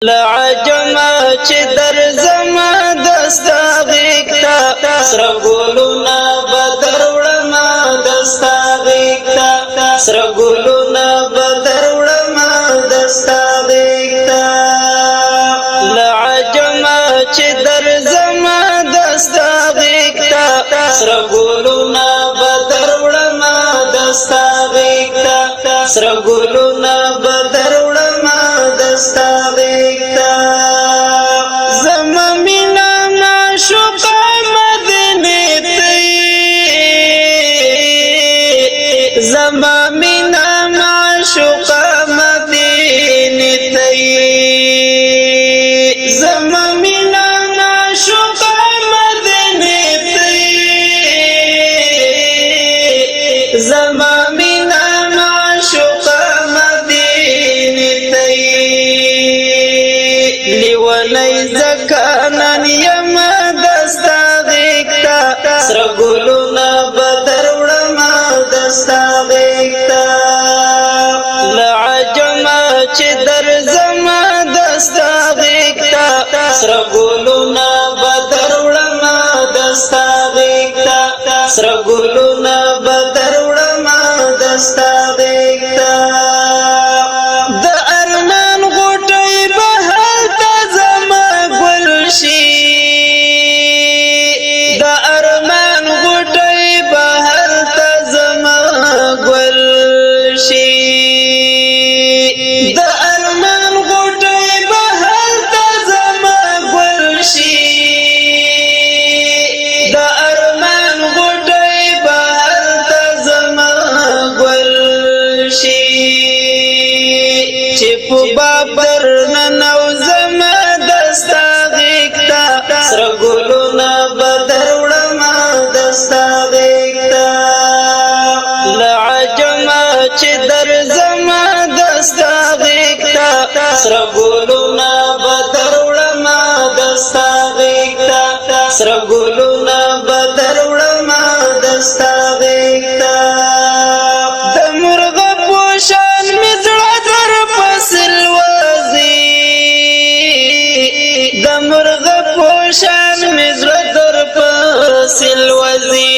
لعجما چې درځما دستا غیږتا سره ګلونه به دروړما دستا غیږتا سره ګلونه به دروړما دستا غیږتا لعجما چې درځما دستا غیږتا سره ګلونه به دروړما دستا غیږتا سره ګلونه به دروړما دستا زما مینا معشوقه مدینه تی زما مینا معشوقه مدینه تی زما مینا معشوقه مدینه تی لیونی زکانن یما دستا غیږتا سره ګلونه به دروړما دستا چې درځما دستا غیږتا سره ګلونه به دروړما دستا غیږتا سره ګلونه به دروړما دستا غیږتا د ارمان غوټۍ به هلته زما ګل شي د ارمان غوټۍ به هلته زما ګل شي د ارمان غوټۍ به هلته زما ګل شي د ارمان غوټۍ به هلته زما ګل شي چې په باب درننوځمه دستا غیږتا سره ګلونه به دروړما دستا غیږتا لعجما چې درځما دستا غیږتا سره ګلونه به دروړما دستا غیږتا سره ګلونه به دروړما دستا غیږتا د مرغه په شان مې زړه درپسې لوځي د مرغه په شان مې زړه درپسې لوځي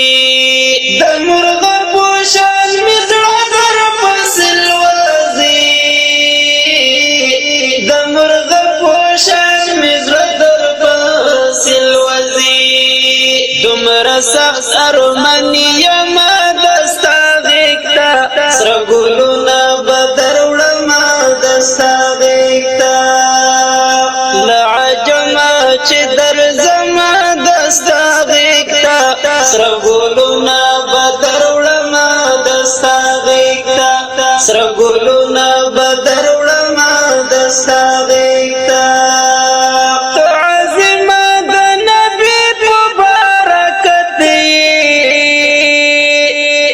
د مرغه په شان مې زړه درپسې لوځي د مرغه په شان مې زړه درپسې لوځي دومره سخت ارمان یما دستا غیږتا سره ګلونه به دروړما دستا غیږتا لعجما چې درځما دستا غیږتا سره ګلونه به دروړما دستا غیږتا سره ګلونه به دروړما دستا غیږتا تعظیما د نبی په برکت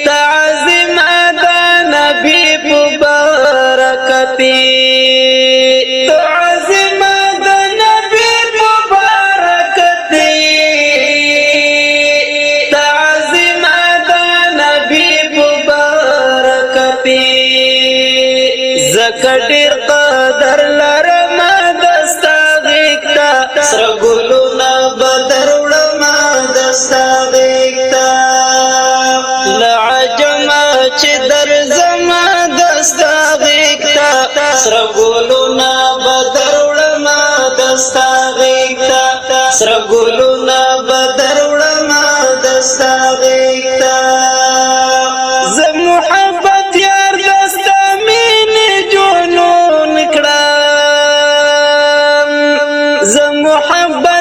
تعظیما د نبی په برکت تعظیما د نبی په برکت تعظیما د نبی په برکت زکه ډېر قدر لرمه دستا غیږتا سره ګلونه به دروړما دستا غیږتا لعجما چې درځما دستا غیږتا سره ګلونه به دروړما دستا غیږتا سره ګلونه به دروړما دستا غیږتا زه محبت یار دستا مینې جنون کړم زه محبت